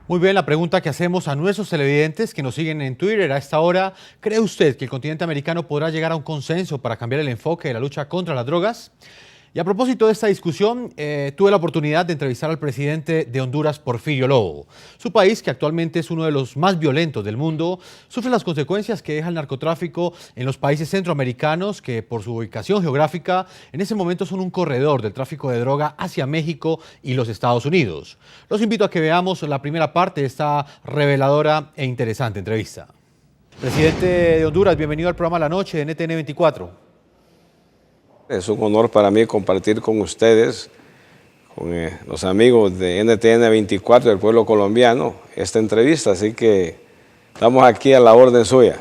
Muy bien, la pregunta que hacemos a nuestros televidentes que nos siguen en Twitter a esta hora: ¿cree usted que el continente americano podrá llegar a un consenso para cambiar el enfoque de la lucha contra las drogas? Y a propósito de esta discusión, tuve la oportunidad de entrevistar al presidente de Honduras, Porfirio Lobo. Su país, que actualmente es uno de los más violentos del mundo, sufre las consecuencias que deja el narcotráfico en los países centroamericanos, que por su ubicación geográfica en ese momento son un corredor del tráfico de droga hacia México y los Estados Unidos. Los invito a que veamos la primera parte de esta reveladora e interesante entrevista. Presidente de Honduras, bienvenido al programa La Noche de NTN 24. Es un honor para mí compartir con ustedes, con los amigos de NTN 24 del pueblo colombiano, esta entrevista, así que estamos aquí a la orden suya.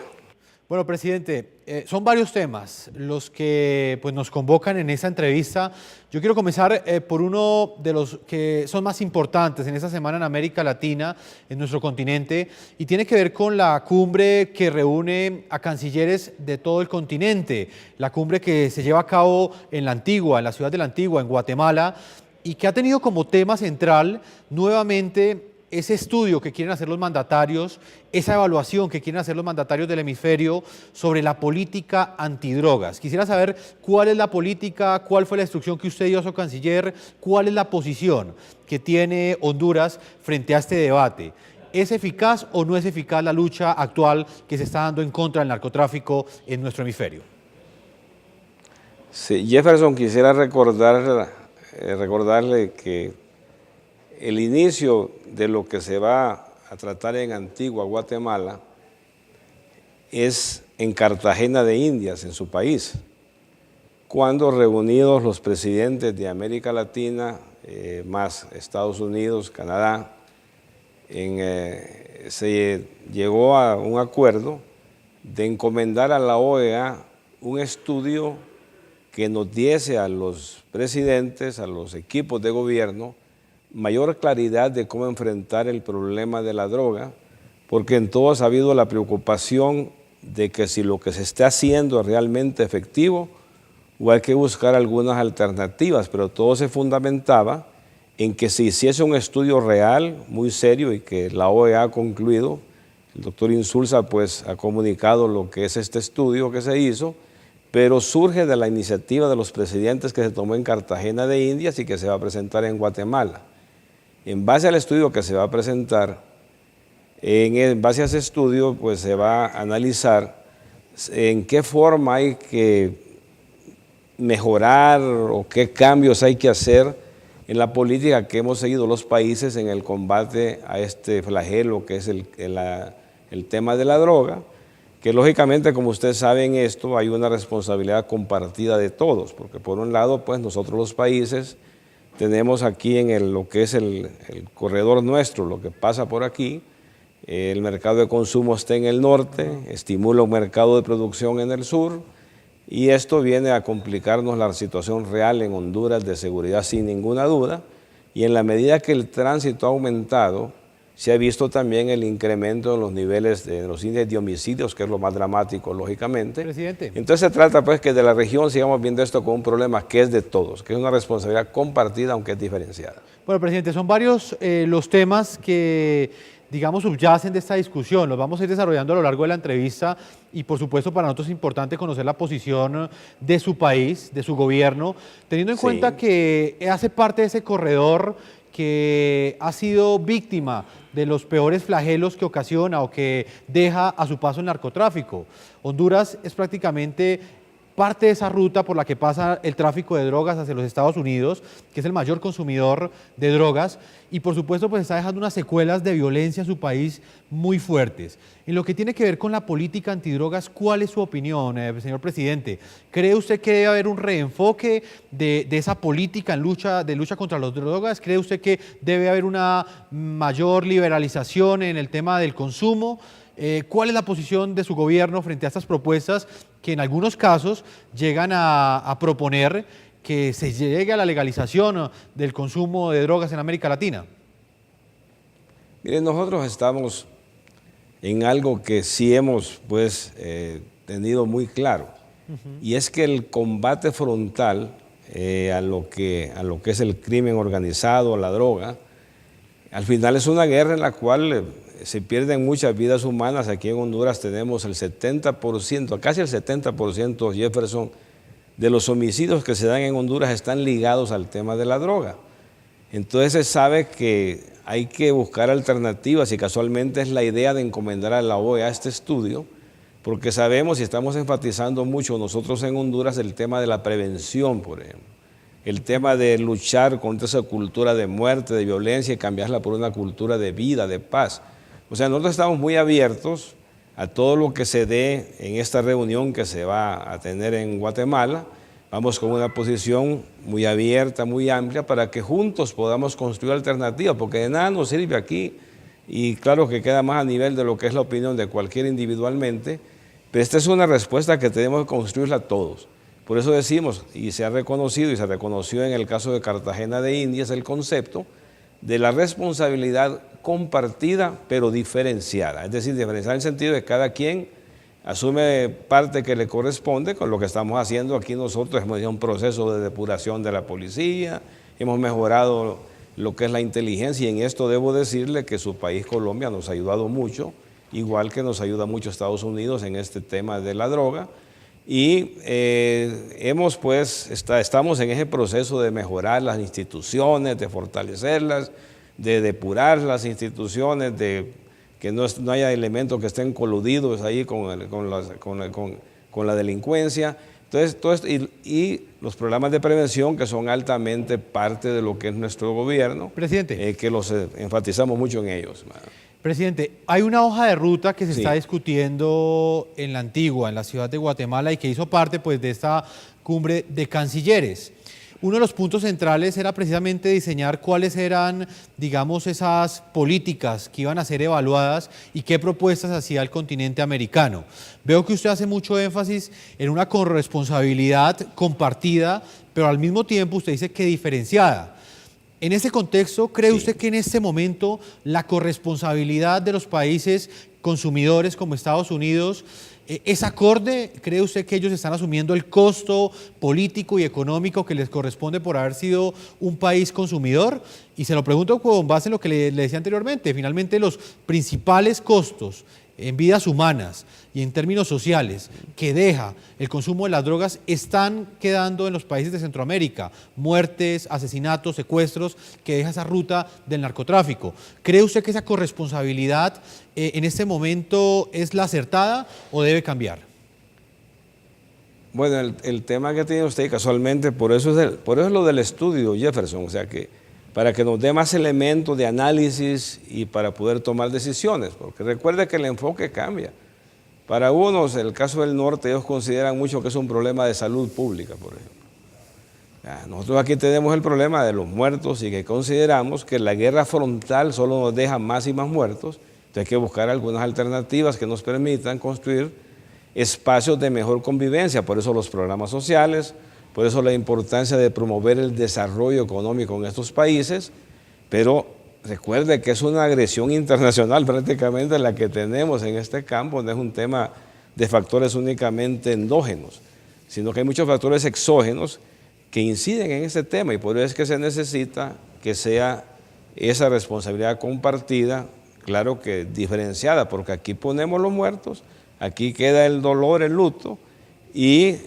Bueno, presidente, son varios temas los que nos convocan en esta entrevista. Yo quiero comenzar por uno de los que son más importantes en esta semana en América Latina, en nuestro continente, y tiene que ver con la cumbre que reúne a cancilleres de todo el continente, la cumbre que se lleva a cabo en La Antigua, en la ciudad de La Antigua, en Guatemala, y que ha tenido como tema central nuevamente ese estudio que quieren hacer los mandatarios, esa evaluación que quieren hacer los mandatarios del hemisferio sobre la política antidrogas. Quisiera saber cuál es la política, cuál fue la instrucción que usted dio a su canciller, cuál es la posición que tiene Honduras frente a este debate. ¿Es eficaz o no es eficaz la lucha actual que se está dando en contra del narcotráfico en nuestro hemisferio? Sí, Jefferson, quisiera recordarle que el inicio de lo que se va a tratar en Antigua, Guatemala, es en Cartagena de Indias, en su país, cuando reunidos los presidentes de América Latina, más Estados Unidos, Canadá, se llegó a un acuerdo de encomendar a la OEA un estudio que nos diese a los presidentes, a los equipos de gobierno, mayor claridad de cómo enfrentar el problema de la droga, porque en todos ha habido la preocupación de que si lo que se está haciendo es realmente efectivo o hay que buscar algunas alternativas, pero todo se fundamentaba en que se hiciese un estudio real, muy serio, y que la OEA ha concluido. El doctor Insulza pues ha comunicado lo que es este estudio que se hizo, pero surge de la iniciativa de los presidentes que se tomó en Cartagena de Indias y que se va a presentar en Guatemala. En base al estudio que se va a presentar, en base a ese estudio pues se va a analizar en qué forma hay que mejorar o qué cambios hay que hacer en la política que hemos seguido los países en el combate a este flagelo que es el tema de la droga, que lógicamente, como ustedes saben, esto hay una responsabilidad compartida de todos, porque por un lado pues nosotros los países tenemos aquí en lo que es el corredor nuestro, lo que pasa por aquí, el mercado de consumo está en el norte, estimula un mercado de producción en el sur, y esto viene a complicarnos la situación real en Honduras de seguridad sin ninguna duda, y en la medida que el tránsito ha aumentado, se ha visto también el incremento en los niveles de los índices de homicidios, que es lo más dramático, lógicamente. Presidente. Entonces se trata pues que de la región sigamos viendo esto como un problema que es de todos, que es una responsabilidad compartida, aunque es diferenciada. Bueno, presidente, son varios los temas que, digamos, subyacen de esta discusión. Los vamos a ir desarrollando a lo largo de la entrevista y, por supuesto, para nosotros es importante conocer la posición de su país, de su gobierno, teniendo en cuenta que hace parte de ese corredor que ha sido víctima de los peores flagelos que ocasiona o que deja a su paso el narcotráfico. Honduras es prácticamente parte de esa ruta por la que pasa el tráfico de drogas hacia los Estados Unidos, que es el mayor consumidor de drogas, y por supuesto pues está dejando unas secuelas de violencia a su país muy fuertes. En lo que tiene que ver con la política antidrogas, ¿cuál es su opinión, señor presidente? ¿Cree usted que debe haber un reenfoque de esa política de lucha contra las drogas? ¿Cree usted que debe haber una mayor liberalización en el tema del consumo? ¿Cuál es la posición de su gobierno frente a estas propuestas que en algunos casos llegan a proponer que se llegue a la legalización del consumo de drogas en América Latina? Miren, nosotros estamos en algo que sí hemos tenido muy claro, y es que el combate frontal a lo que es el crimen organizado, la droga, al final es una guerra en la cual se pierden muchas vidas humanas. Aquí en Honduras tenemos el 70%, casi el 70%, Jefferson, de los homicidios que se dan en Honduras están ligados al tema de la droga. Entonces se sabe que hay que buscar alternativas y casualmente es la idea de encomendar a la OEA este estudio, porque sabemos y estamos enfatizando mucho nosotros en Honduras el tema de la prevención, por ejemplo, el tema de luchar contra esa cultura de muerte, de violencia y cambiarla por una cultura de vida, de paz. O sea, nosotros estamos muy abiertos a todo lo que se dé en esta reunión que se va a tener en Guatemala. Vamos con una posición muy abierta, muy amplia, para que juntos podamos construir alternativas, porque de nada nos sirve aquí, y claro que queda más a nivel de lo que es la opinión de cualquiera individualmente, pero esta es una respuesta que tenemos que construirla todos. Por eso decimos, y se ha reconocido, y se reconoció en el caso de Cartagena de Indias, el concepto de la responsabilidad compartida, pero diferenciada. Es decir, diferenciada en el sentido de que cada quien asume parte que le corresponde. Con lo que estamos haciendo aquí nosotros hemos hecho un proceso de depuración de la policía, hemos mejorado lo que es la inteligencia, y en esto debo decirle que su país, Colombia, nos ha ayudado mucho, igual que nos ayuda mucho Estados Unidos en este tema de la droga, y estamos en ese proceso de mejorar las instituciones, de fortalecerlas, de depurar las instituciones, de que no haya elementos que estén coludidos ahí con la delincuencia. Entonces, todo esto, y los programas de prevención, que son altamente parte de lo que es nuestro gobierno, Presidente. Que los enfatizamos mucho en ellos. Presidente, hay una hoja de ruta que se está discutiendo en la Antigua, en la ciudad de Guatemala, y que hizo parte pues, de esta cumbre de cancilleres. Uno de los puntos centrales era precisamente diseñar cuáles eran, digamos, esas políticas que iban a ser evaluadas y qué propuestas hacía el continente americano. Veo que usted hace mucho énfasis en una corresponsabilidad compartida, pero al mismo tiempo usted dice que diferenciada. En ese contexto, ¿cree usted que en este momento la corresponsabilidad de los países consumidores como Estados Unidos es acorde? ¿Cree usted que ellos están asumiendo el costo político y económico que les corresponde por haber sido un país consumidor? Y se lo pregunto con base en lo que le decía anteriormente. Finalmente, los principales costos en vidas humanas y en términos sociales que deja el consumo de las drogas están quedando en los países de Centroamérica. Muertes, asesinatos, secuestros que deja esa ruta del narcotráfico. ¿Cree usted que esa corresponsabilidad en este momento es la acertada o debe cambiar? Bueno, el tema que tiene usted casualmente, por eso es lo del estudio, Jefferson, o sea que para que nos dé más elementos de análisis y para poder tomar decisiones, porque recuerde que el enfoque cambia. Para unos, el caso del norte, ellos consideran mucho que es un problema de salud pública, por ejemplo. Nosotros aquí tenemos el problema de los muertos y que consideramos que la guerra frontal solo nos deja más y más muertos, entonces hay que buscar algunas alternativas que nos permitan construir espacios de mejor convivencia, por eso los programas sociales, por eso la importancia de promover el desarrollo económico en estos países, pero recuerde que es una agresión internacional prácticamente la que tenemos en este campo, no es un tema de factores únicamente endógenos, sino que hay muchos factores exógenos que inciden en este tema, y por eso es que se necesita que sea esa responsabilidad compartida, claro que diferenciada, porque aquí ponemos los muertos, aquí queda el dolor, el luto, y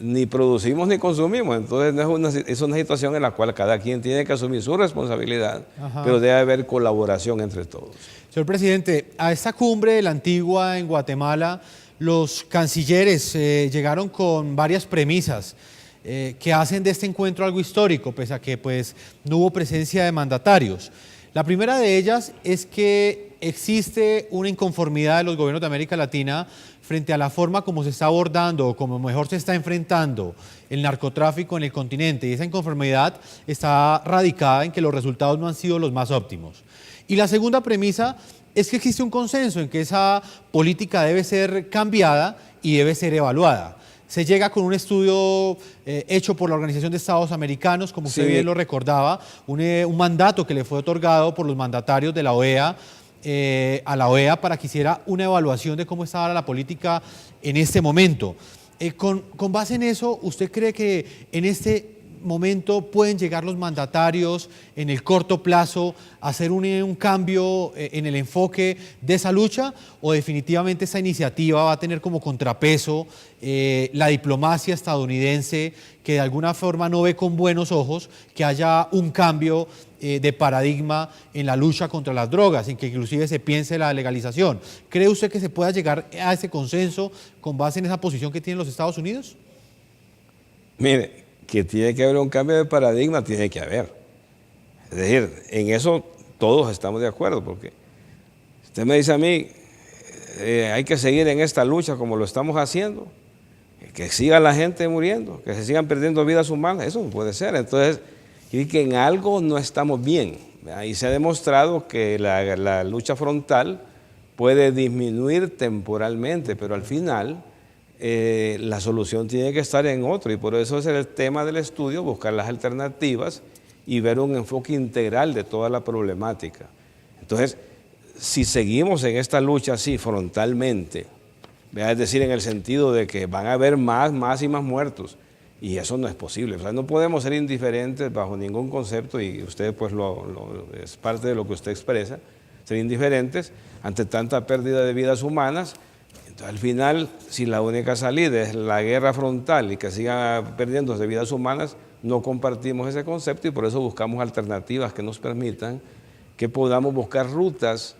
ni producimos ni consumimos. Entonces es una situación en la cual cada quien tiene que asumir su responsabilidad, pero debe haber colaboración entre todos. Señor presidente, a esta cumbre de la Antigua en Guatemala, los cancilleres llegaron con varias premisas que hacen de este encuentro algo histórico, pese a que pues, no hubo presencia de mandatarios. La primera de ellas es que existe una inconformidad de los gobiernos de América Latina frente a la forma como se está abordando o como mejor se está enfrentando el narcotráfico en el continente, y esa inconformidad está radicada en que los resultados no han sido los más óptimos. Y la segunda premisa es que existe un consenso en que esa política debe ser cambiada y debe ser evaluada. Se llega con un estudio hecho por la Organización de Estados Americanos, como usted bien lo recordaba, un mandato que le fue otorgado por los mandatarios de la OEA a la OEA para que hiciera una evaluación de cómo estaba la política en este momento. Con base en eso, ¿usted cree que en este momento pueden llegar los mandatarios en el corto plazo a hacer un cambio en el enfoque de esa lucha, o definitivamente esa iniciativa va a tener como contrapeso la diplomacia estadounidense, que de alguna forma no ve con buenos ojos que haya un cambio de paradigma en la lucha contra las drogas, en que inclusive se piense la legalización? ¿Cree usted que se pueda llegar a ese consenso con base en esa posición que tienen los Estados Unidos? Mire, que tiene que haber un cambio de paradigma, tiene que haber. Es decir, en eso todos estamos de acuerdo, porque usted me dice a mí, hay que seguir en esta lucha como lo estamos haciendo, que siga la gente muriendo, que se sigan perdiendo vidas humanas, eso no puede ser. Entonces, y que en algo no estamos bien. Y se ha demostrado que la lucha frontal puede disminuir temporalmente, pero al final la solución tiene que estar en otro, y por eso es el tema del estudio, buscar las alternativas y ver un enfoque integral de toda la problemática. Entonces, si seguimos en esta lucha así frontalmente, es decir, en el sentido de que van a haber más y más muertos, y eso no es posible. O sea, no podemos ser indiferentes bajo ningún concepto, y usted pues es parte de lo que usted expresa, ser indiferentes ante tanta pérdida de vidas humanas. Entonces, al final, si la única salida es la guerra frontal y que siga perdiéndose vidas humanas, no compartimos ese concepto, y por eso buscamos alternativas que nos permitan que podamos buscar rutas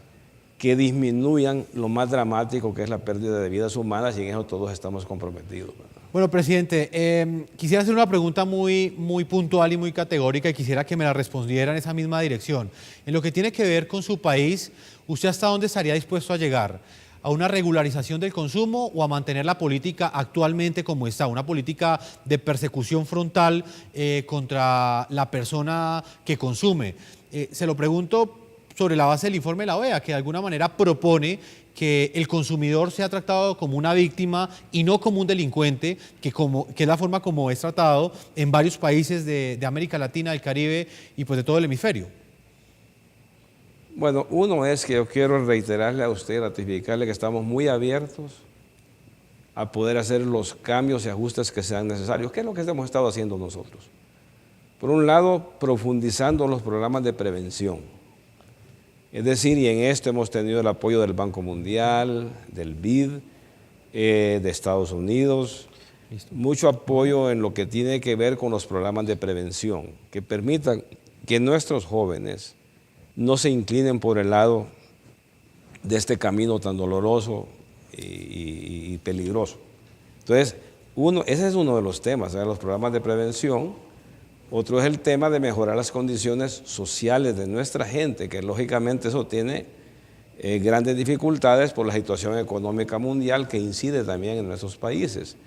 que disminuyan lo más dramático que es la pérdida de vidas humanas, y en eso todos estamos comprometidos, ¿verdad? Bueno, presidente, quisiera hacer una pregunta muy puntual y muy categórica, y quisiera que me la respondiera en esa misma dirección. En lo que tiene que ver con su país, ¿usted hasta dónde estaría dispuesto a llegar? ¿A una regularización del consumo o a mantener la política actualmente como está? Una política de persecución frontal contra la persona que consume. Se lo pregunto sobre la base del informe de la OEA, que de alguna manera propone que el consumidor sea tratado como una víctima y no como un delincuente, que es la forma como es tratado en varios países de América Latina, del Caribe y pues de todo el hemisferio. Bueno, uno es que yo quiero reiterarle a usted, ratificarle que estamos muy abiertos a poder hacer los cambios y ajustes que sean necesarios. ¿Qué es lo que hemos estado haciendo nosotros? Por un lado, profundizando los programas de prevención. Es decir, y en esto hemos tenido el apoyo del Banco Mundial, del BID, de Estados Unidos, mucho apoyo en lo que tiene que ver con los programas de prevención, que permitan que nuestros jóvenes no se inclinen por el lado de este camino tan doloroso y peligroso. Entonces, ese es uno de los temas, los programas de prevención. Otro es el tema de mejorar las condiciones sociales de nuestra gente, que lógicamente eso tiene grandes dificultades por la situación económica mundial que incide también en nuestros países.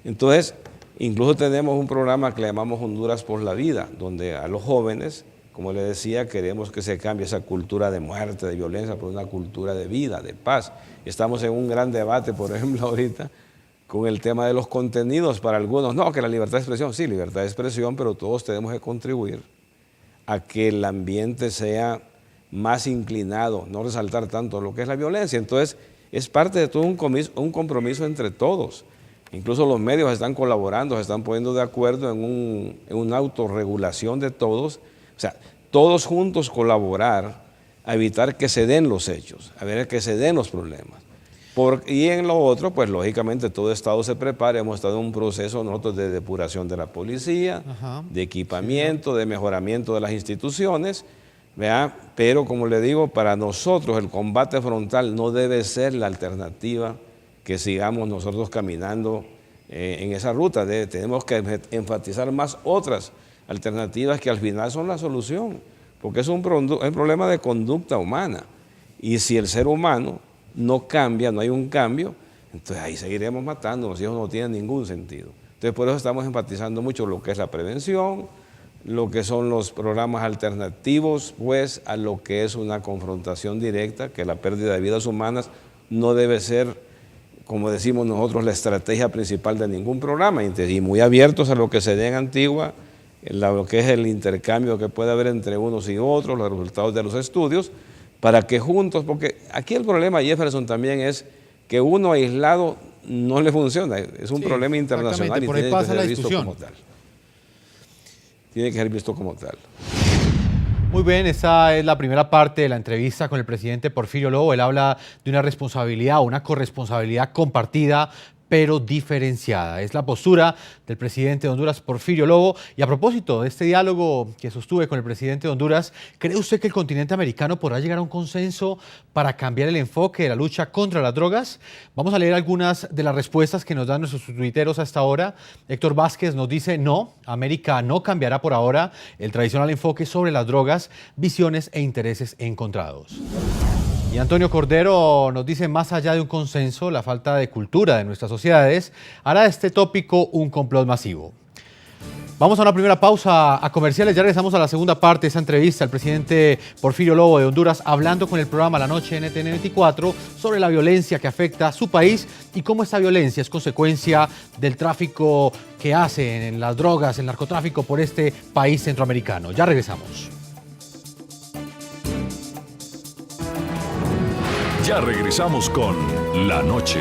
Entonces, incluso tenemos un programa que le llamamos Honduras por la Vida, donde a los jóvenes, como le decía, queremos que se cambie esa cultura de muerte, de violencia, por una cultura de vida, de paz. Estamos en un gran debate, por ejemplo, ahorita, con el tema de los contenidos. Para algunos, no, que la libertad de expresión, sí, libertad de expresión, pero todos tenemos que contribuir a que el ambiente sea más inclinado, no resaltar tanto lo que es la violencia. Entonces, es parte de todo un compromiso entre todos. Incluso los medios están colaborando, se están poniendo de acuerdo en una autorregulación de todos. O sea, todos juntos colaborar a evitar que se den los hechos, a ver que se den los problemas. Y en lo otro, pues lógicamente todo Estado se prepara. Hemos estado en un proceso nosotros de depuración de la policía, de equipamiento, de mejoramiento de las instituciones, ¿verdad? Pero como le digo, para nosotros el combate frontal no debe ser la alternativa que sigamos nosotros caminando en esa ruta. Tenemos que enfatizar más otras alternativas que al final son la solución, porque es un problema de conducta humana. Y si el ser humano no cambia, no hay un cambio, entonces ahí seguiremos matándonos y eso no tiene ningún sentido. Entonces por eso estamos enfatizando mucho lo que es la prevención, lo que son los programas alternativos, pues a lo que es una confrontación directa, que la pérdida de vidas humanas no debe ser, como decimos nosotros, la estrategia principal de ningún programa, y muy abiertos a lo que se dé en Antigua, lo que es el intercambio que puede haber entre unos y otros, los resultados de los estudios, para que juntos, porque aquí el problema, Jefferson, también es que uno aislado no le funciona, es un problema internacional y por ahí tiene pasa que la ser visto discusión como tal. tiene que ser visto como tal. Muy bien, esa es la primera parte de la entrevista con el presidente Porfirio Lobo. Él habla de una responsabilidad, una corresponsabilidad compartida, pero diferenciada. Es la postura del presidente de Honduras, Porfirio Lobo. Y a propósito de este diálogo que sostuve con el presidente de Honduras, ¿cree usted que el continente americano podrá llegar a un consenso para cambiar el enfoque de la lucha contra las drogas? Vamos a leer algunas de las respuestas que nos dan nuestros tuiteros hasta ahora. Héctor Vázquez nos dice: no, América no cambiará por ahora el tradicional enfoque sobre las drogas, visiones e intereses encontrados. Y Antonio Cordero nos dice: más allá de un consenso, la falta de cultura de nuestras sociedades hará de este tópico un complot masivo. Vamos a una primera pausa a comerciales, ya regresamos a la segunda parte de esa entrevista al presidente Porfirio Lobo de Honduras, hablando con el programa La Noche NTN 24 sobre la violencia que afecta a su país y cómo esta violencia es consecuencia del tráfico que hacen en las drogas, el narcotráfico por este país centroamericano. Ya regresamos. Ya regresamos con La Noche.